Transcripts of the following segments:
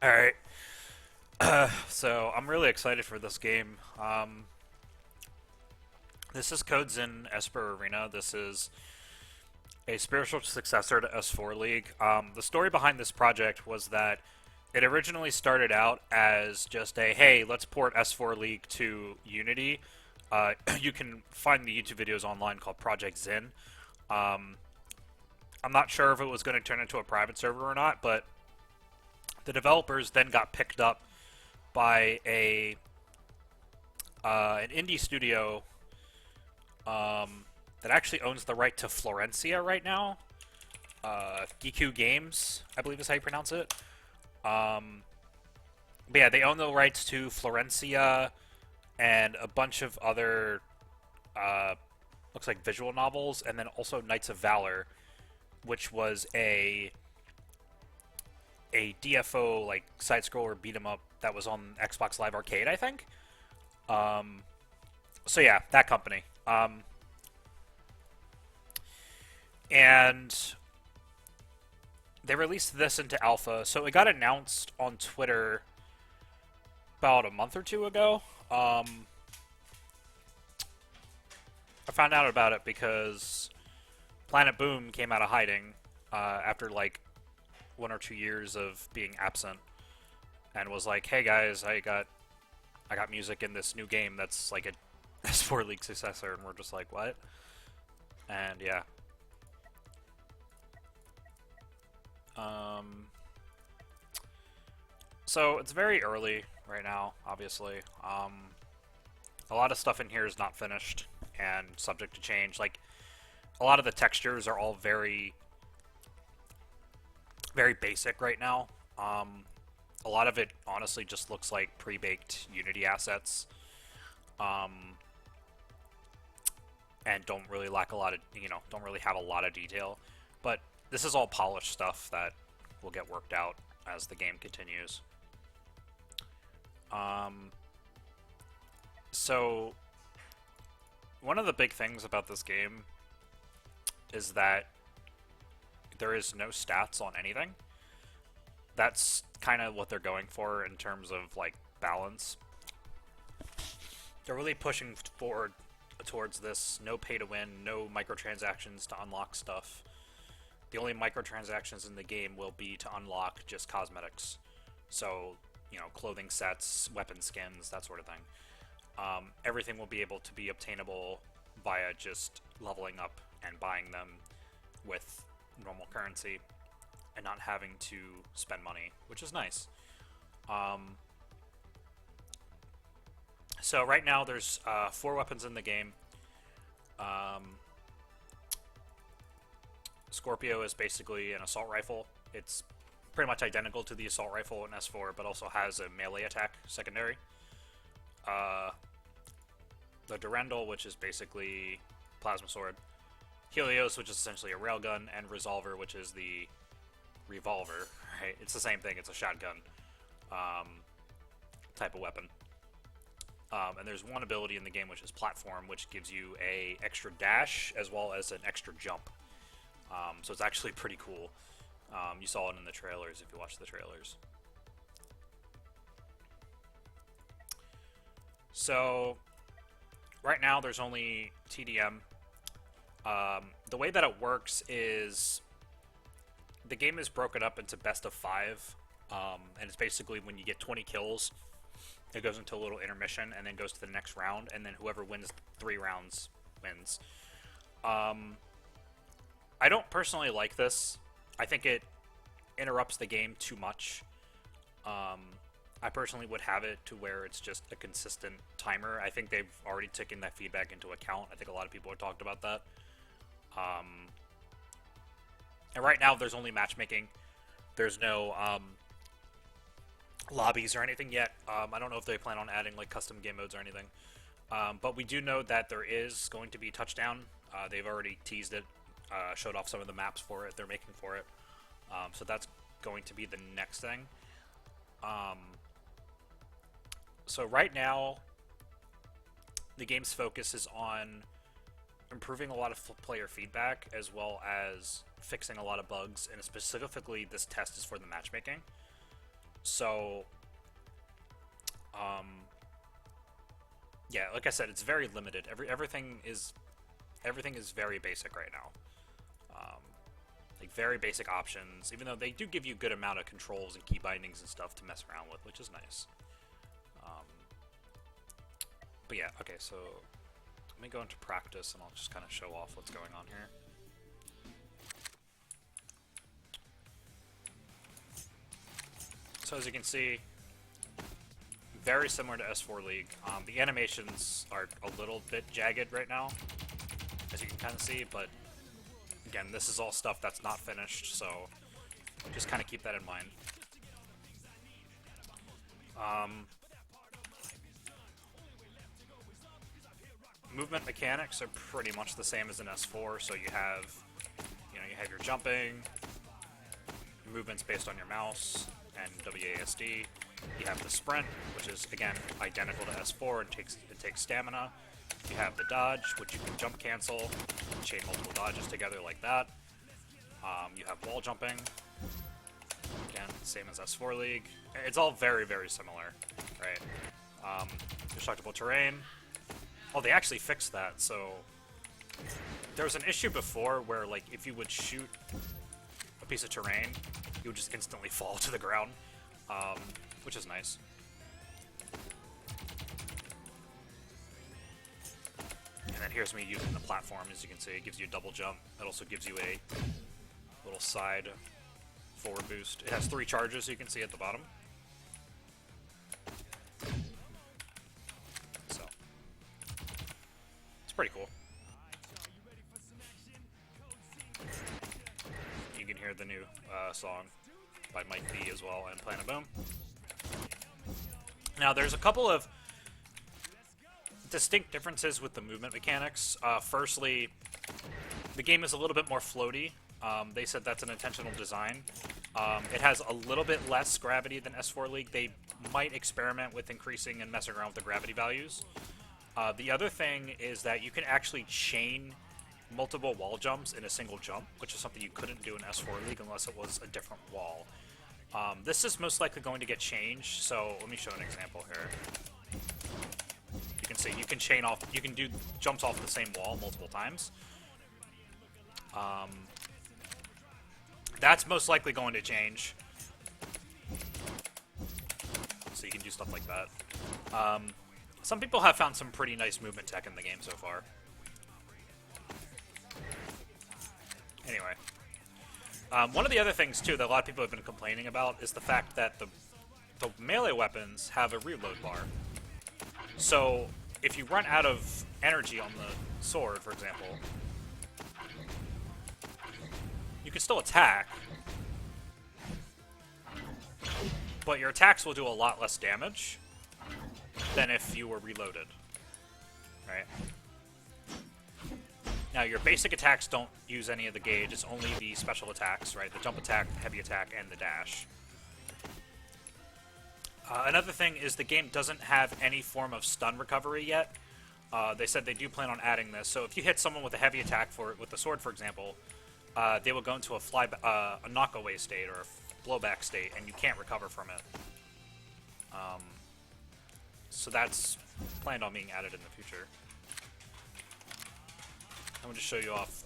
All right. So I'm really excited for this game. This is Code ZIN Esper Arena. This is a spiritual successor to S4 League. The story behind this project was that it originally started out as just a hey, let's port S4 League to Unity. You can find the YouTube videos online called Project ZIN. Um, I'm not sure if it was going to turn into a private server or not, but the developers then got picked up by a an indie studio that actually owns the right to Florencia right now. Giku Games, I believe is how you pronounce it. But yeah, they own the rights to Florencia and a bunch of other, uh, looks like visual novels, and then also Knights of Valor, which was a DFO like side scroller beat 'em up that was on Xbox Live Arcade, I think. Um, so yeah, that company. And they released this into alpha, so it got announced on Twitter about a month or two ago. I found out about it because Planet Boom came out of hiding after like 1 or 2 years of being absent, and was like, "Hey guys, I got music in this new game that's like a S4 League successor," and we're just like, "What?" And yeah, um, so it's very early right now. Obviously, a lot of stuff in here is not finished and subject to change. Like a lot of the textures are all very basic right now. A lot of it honestly just looks like pre-baked Unity assets, um, and don't really lack a lot of don't really have a lot of detail. But this is all polished stuff that will get worked out as the game continues. Um, so one of the big things about this game is that there is no stats on anything. That's kind of what they're going for in terms of like balance. They're really pushing forward towards this no pay to win, no microtransactions to unlock stuff. The only microtransactions in the game will be to unlock just cosmetics. So, clothing sets, weapon skins, that sort of thing. Everything will be able to be obtainable via just leveling up and buying them with normal currency and not having to spend money, which is nice. Um, so right now there's 4 weapons in the game. Um, Scorpio is basically an assault rifle. It's pretty much identical to the assault rifle in S4, but also has a melee attack secondary. Uh, the Durandal, which is basically plasma sword. Helios, which is essentially a railgun, and Resolver, which is the revolver. Right? It's the same thing. It's a shotgun um, type of weapon. And there's one ability in the game which is platform, which gives you a extra dash as well as an extra jump. So it's actually pretty cool. You saw it in the trailers if you watched the trailers. So right now there's only TDM. The way that it works is the game is broken up into best of 5, and it's basically when you get 20 kills, it goes into a little intermission and then goes to the next round, and then whoever wins 3 rounds wins. I don't personally like this. I think it interrupts the game too much. I personally would have it to where it's just a consistent timer. I think they've already taken that feedback into account. I think a lot of people have talked about that. And right now, there's only matchmaking. There's no lobbies or anything yet. I don't know if they plan on adding like custom game modes or anything. But we do know that there is going to be touchdown. They've already teased it, showed off some of the maps for it. They're making for it. So that's going to be the next thing. So right now, the game's focus is on improving a lot of player feedback as well as fixing a lot of bugs, and specifically this test is for the matchmaking. So, yeah, like I said, it's very limited. Everything is very basic right now. Like very basic options, even though they do give you a good amount of controls and key bindings and stuff to mess around with, which is nice. But yeah, okay, so let me go into practice and I'll just kind of show off what's going on here. So as you can see, very similar to S4 League. The animations are a little bit jagged right now, as you can kind of see, but again, this is all stuff that's not finished, so just kind of keep that in mind. Movement mechanics are pretty much the same as in S4, so you have your jumping, your movements based on your mouse, and WASD. You have the sprint, which is again identical to S4. It takes stamina. You have the dodge, which you can jump cancel, chain multiple dodges together like that. You have wall jumping. Again, same as S4 League. It's all very, very similar, right? Destructible terrain. Oh, they actually fixed that. So there was an issue before where, like, if you would shoot a piece of terrain, you would just instantly fall to the ground, which is nice. And then here's me using the platform. As you can see, it gives you a double jump. It also gives you a little side forward boost. It has 3 charges, you can see at the bottom. So it's pretty cool. You can hear the new song by Mike B as well and Planet Boom. Now there's a couple of distinct differences with the movement mechanics. Firstly, the game is a little bit more floaty. They said that's an intentional design. It has a little bit less gravity than S4 League. They might experiment with increasing and messing around with the gravity values. The other thing is that you can actually chain multiple wall jumps in a single jump, which is something you couldn't do in S4 League unless it was a different wall. This is most likely going to get changed, so let me show an example here. You can see you can chain off, you can do jumps off the same wall multiple times. That's most likely going to change. So you can do stuff like that. Some people have found some pretty nice movement tech in the game so far. Anyway. One of the other things, too, that a lot of people have been complaining about is the fact that the melee weapons have a reload bar. So, if you run out of energy on the sword, for example, you can still attack, but your attacks will do a lot less damage than if you were reloaded, right? Now, your basic attacks don't use any of the gauge, it's only the special attacks, right? The jump attack, the heavy attack, and the dash. Another thing is the game doesn't have any form of stun recovery yet. They said they do plan on adding this, so if you hit someone with a heavy attack with the sword, for example, they will go into a knockaway state or a blowback state, and you can't recover from it. So that's planned on being added in the future. I'm going to show you off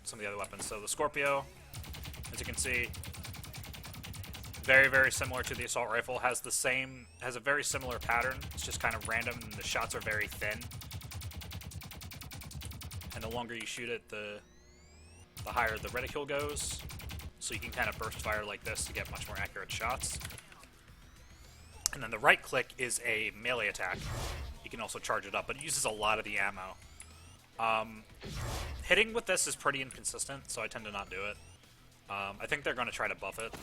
some of the other weapons. So the Scorpio, as you can see, very, very similar to the assault rifle. Has a very similar pattern. It's just kind of random, and the shots are very thin. And the longer you shoot it, the higher the reticule goes. So you can kind of burst fire like this to get much more accurate shots. And then the right click is a melee attack. You can also charge it up, but it uses a lot of the ammo. Hitting with this is pretty inconsistent, so I tend to not do it. I think they're going to try to buff it.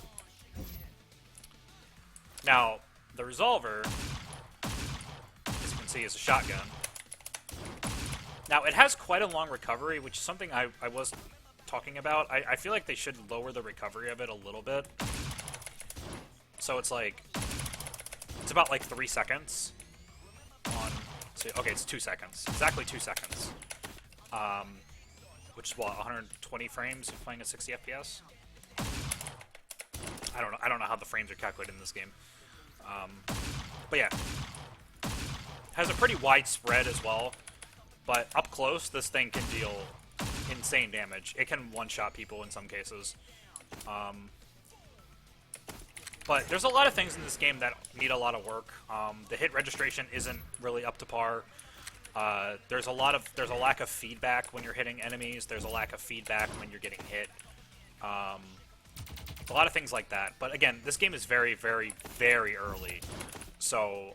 Now, the revolver, as you can see, is a shotgun. Now, it has quite a long recovery, which is something I was talking about. I feel like they should lower the recovery of it a little bit. So it's like, it's about like 3 seconds. Okay, it's 2 seconds. Exactly 2 seconds. Which is what, 120 frames if playing at 60 FPS? I don't know how the frames are calculated in this game. But yeah, has a pretty wide spread as well. But up close, this thing can deal insane damage. It can one-shot people in some cases. But there's a lot of things in this game that need a lot of work. The hit registration isn't really up to par. There's a lack of feedback when you're hitting enemies. There's a lack of feedback when you're getting hit. A lot of things like that. But again, this game is very, very, very early. So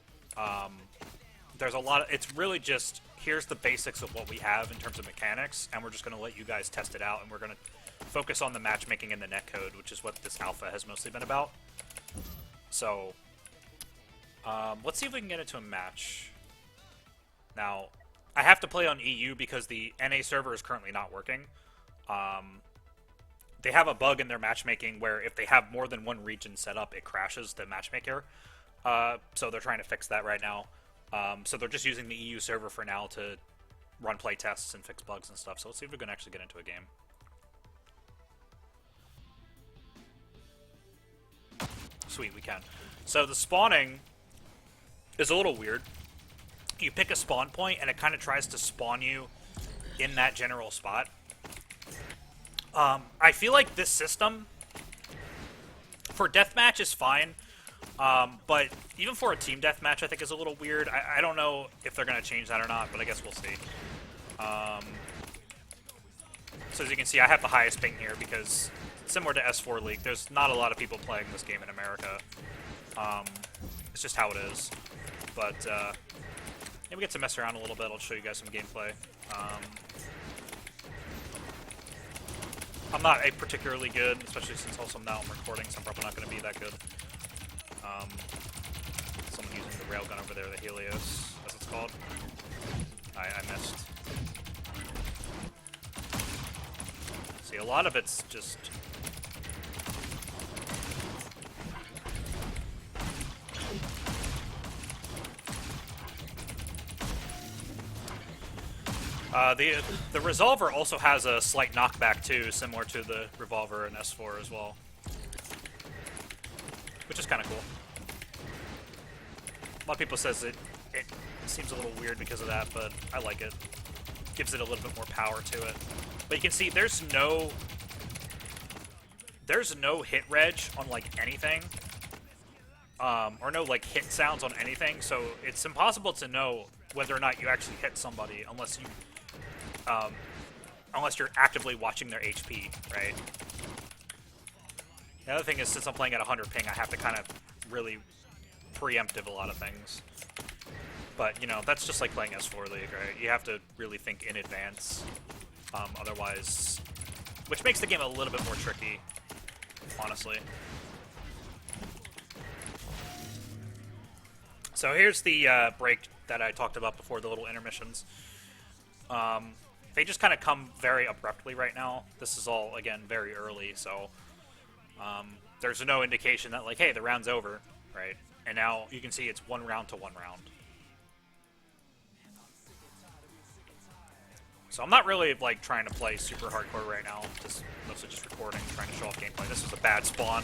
there's a lot of... It's really just, here's the basics of what we have in terms of mechanics, and we're just going to let you guys test it out, and we're going to focus on the matchmaking and the netcode, which is what this alpha has mostly been about. So, let's see if we can get into a match. Now, I have to play on EU because the NA server is currently not working. They have a bug in their matchmaking where if they have more than one region set up, it crashes the matchmaker. So they're trying to fix that right now. So they're just using the EU server for now to run play tests and fix bugs and stuff. So let's see if we can actually get into a game. Sweet, we can. So the spawning is a little weird. You pick a spawn point, and it kind of tries to spawn you in that general spot. I feel like this system for deathmatch is fine, but even for a team deathmatch, I think is a little weird. I don't know if they're going to change that or not, but I guess we'll see. So as you can see, I have the highest ping here because, similar to S4 League, there's not a lot of people playing this game in America. It's just how it is. But yeah, we get to mess around a little bit. I'll show you guys some gameplay. I'm not particularly good, especially since also now I'm recording, so I'm probably not going to be that good. Someone using the railgun over there, the Helios, as it's called. I missed. See, a lot of it's just... The Resolver also has a slight knockback too, similar to the Revolver in S4 as well. Which is kind of cool. A lot of people says it seems a little weird because of that, but I like it. Gives it a little bit more power to it. But you can see there's no hit reg on like anything. Or no like hit sounds on anything, so it's impossible to know whether or not you actually hit somebody unless you're actively watching their HP, right? The other thing is, since I'm playing at 100 ping, I have to kind of really preemptive a lot of things. But, you know, that's just like playing S4 League, right? You have to really think in advance. Otherwise... Which makes the game a little bit more tricky, honestly. So here's the break that I talked about before, the little intermissions. They just kind of come very abruptly right now. This is all, again, very early, so there's no indication that, like, hey, the round's over, right? And now you can see it's one round to one round. So I'm not really, like, trying to play super hardcore right now. Just mostly just recording, trying to show off gameplay. This was a bad spawn.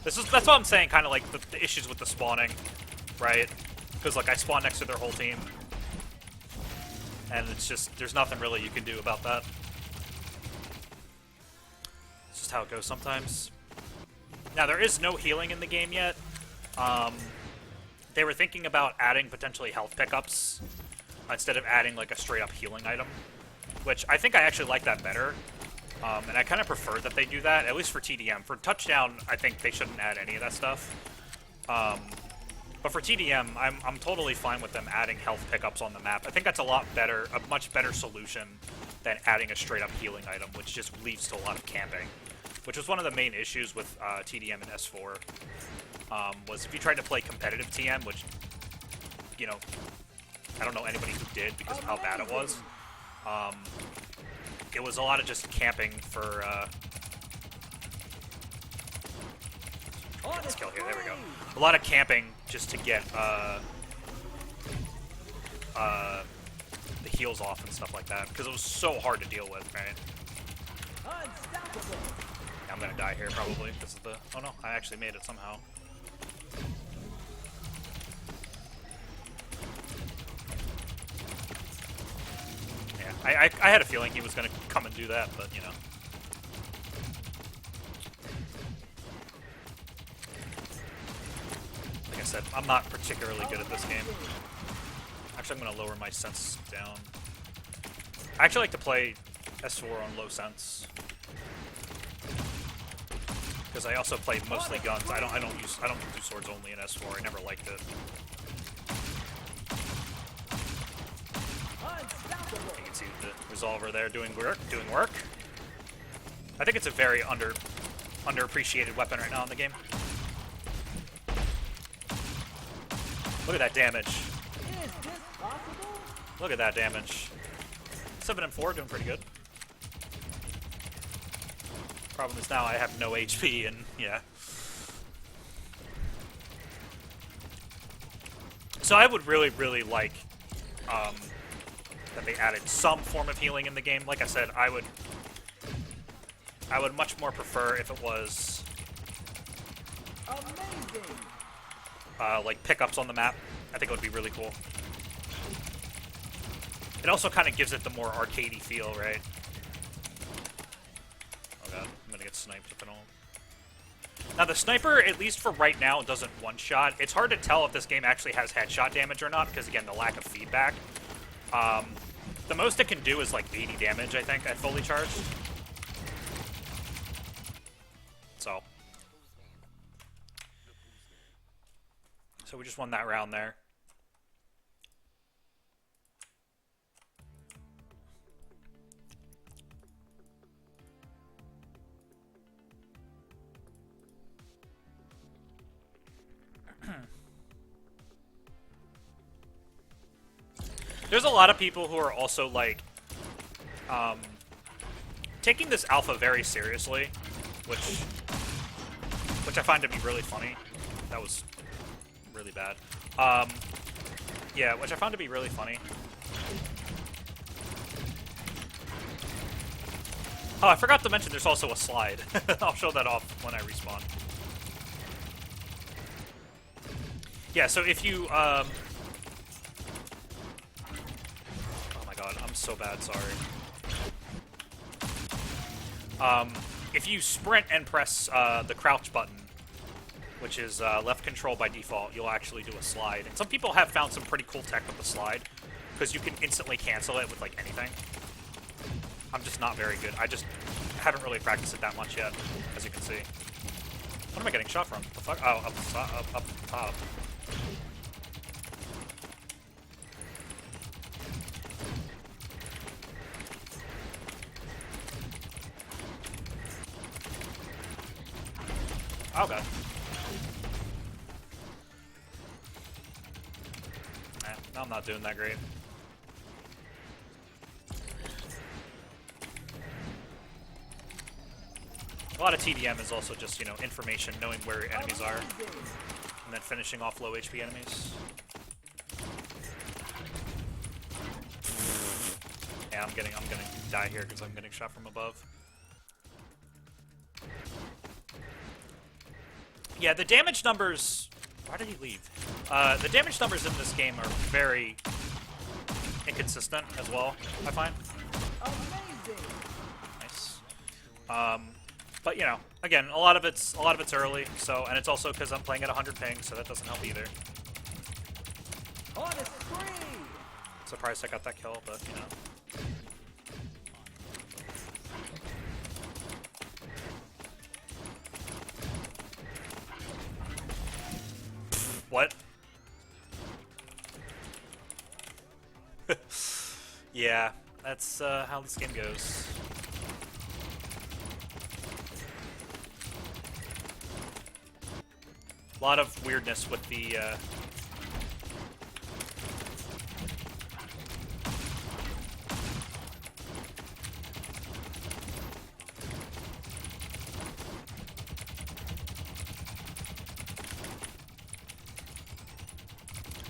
That's what I'm saying, kind of like the issues with the spawning, right? Because, like, I spawn next to their whole team. And it's just, there's nothing really you can do about that. It's just how it goes sometimes. Now, there is no healing in the game yet. They were thinking about adding potentially health pickups instead of adding, like, a straight-up healing item. Which, I think I actually like that better. And I kind of prefer that they do that, at least for TDM. For Touchdown, I think they shouldn't add any of that stuff. But for TDM, I'm totally fine with them adding health pickups on the map. I think that's a much better solution than adding a straight-up healing item, which just leads to a lot of camping. Which was one of the main issues with TDM and S4. Was if you tried to play competitive TM, which, you know, I don't know anybody who did because of how bad it was. It was a lot of just camping for... Let's kill here, there we go. A lot of camping just to get the heals off and stuff like that, because it was so hard to deal with, right? I'm gonna die here probably because of the... Oh no, I actually made it somehow. Yeah, I had a feeling he was gonna come and do that, but you know. Like I said, I'm not particularly good at this game. Actually, I'm gonna lower my sense down. I actually like to play S4 on low sense. Because I also play mostly guns. I don't do swords only in S4. I never liked it. You can see the resolver there doing work. I think it's a very underappreciated weapon right now in the game. Look at that damage. Look at that damage. 7 and 4 doing pretty good. Problem is now I have no HP and yeah. So I would really like that they added some form of healing in the game. Like I said, I would much more prefer if it was like pickups on the map. I think it would be really cool. It also kind of gives it the more arcadey feel, right? Oh god, I'm gonna get sniped if I don't. Now the sniper, at least for right now, doesn't one-shot. It's hard to tell if this game actually has headshot damage or not, because again, the lack of feedback. The most it can do is like 80 damage, I think, at fully charged. So we just won that round there. There's a lot of people who are also, like, taking this alpha very seriously, which I find to be really funny. That was really bad. Yeah, which I found to be really funny. Oh, I forgot to mention there's also a slide. I'll show that off when I respawn. Yeah, so if you, oh my god, I'm so bad, sorry. If you sprint and press the crouch button, which is left control by default, you'll actually do a slide. And some people have found some pretty cool tech with the slide, because you can instantly cancel it with, like, anything. I'm just not very good. I just haven't really practiced it that much yet, as you can see. What am I getting shot from? The fuck? Oh, up top. Oh god. No, I'm not doing that great. A lot of TDM is also just, you know, information, knowing where enemies are, and then finishing off low HP enemies. Yeah, I'm gonna die here because I'm getting shot from above. Yeah, the damage numbers... Why did he leave? The damage numbers in this game are very inconsistent as well, I find. Amazing. Nice. But you know, again, a lot of it's early, so, and it's also because I'm playing at 100 ping, so that doesn't help either. Surprised I got that kill, but you know. What? Yeah, that's how this game goes. A lot of weirdness with the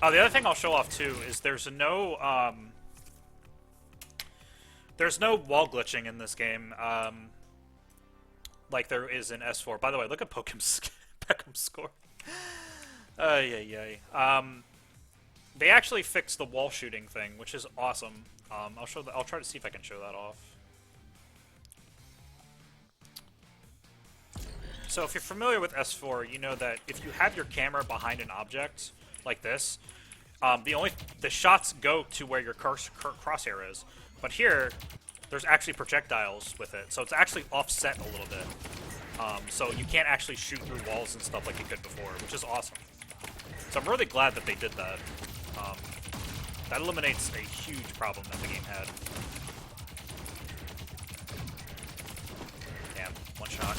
Oh, the other thing I'll show off too is there's no wall glitching in this game. like there is in S4. By the way, look at Beckham's score. Yeah. They actually fixed the wall shooting thing, which is awesome. I'll try to see if I can show that off. So if you're familiar with S4, you know that if you have your camera behind an object like this, the shots go to where your crosshair is. But here, there's actually projectiles with it, so it's actually offset a little bit. So you can't actually shoot through walls and stuff like you could before, which is awesome. So I'm really glad that they did that. That eliminates a huge problem that the game had. Damn, one shot.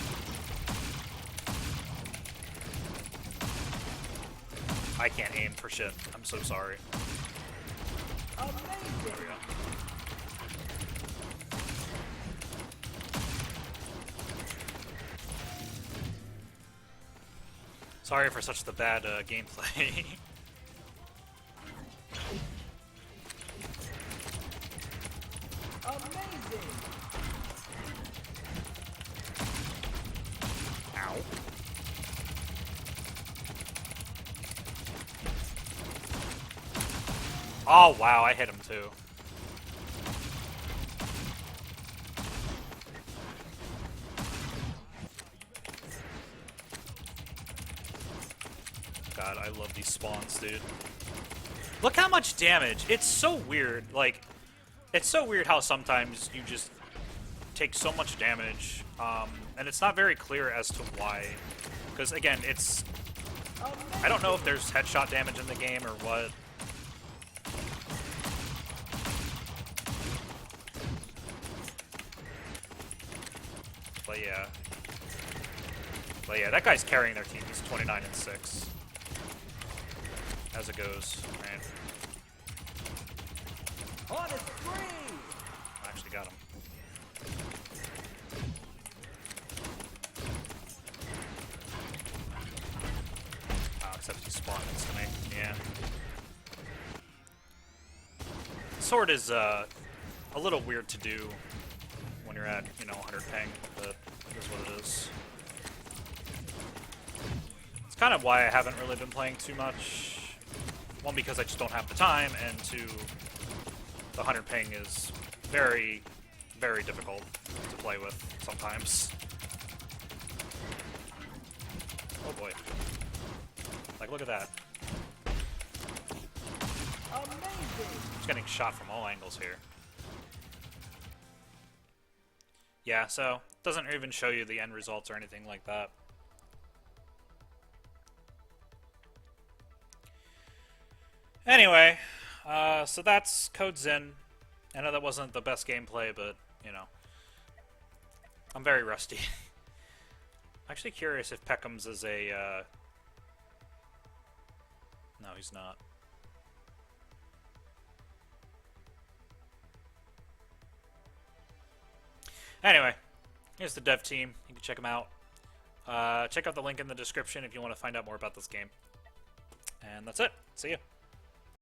I can't aim for shit. I'm so sorry. Amazing. There we go. Sorry for such the bad gameplay. Amazing. Ow. Oh wow, I hit him too. God, I love these spawns, dude. Look how much damage. It's so weird. Like, it's so weird how sometimes you just take so much damage, and it's not very clear as to why. Because, again, it's... I don't know if there's headshot damage in the game or what. But yeah, that guy's carrying their team. He's 29-6. As it goes, man. On a spree. I actually got him. Oh, except he spawned next to me. Yeah. Sword is a little weird to do when you're at, 100 ping, but it is what it is. It's kind of why I haven't really been playing too much. One, because I just don't have the time, and two, the 100 ping is very, very difficult to play with sometimes. Oh boy. Like, look at that. Amazing. Just getting shot from all angles here. Yeah, so it doesn't even show you the end results or anything like that. Anyway, so that's Code ZIN. I know that wasn't the best gameplay, but, I'm very rusty. I'm actually curious if Peckham's is a, No, he's not. Anyway, here's the dev team. You can check them out. Check out the link in the description if you want to find out more about this game. And that's it. See ya.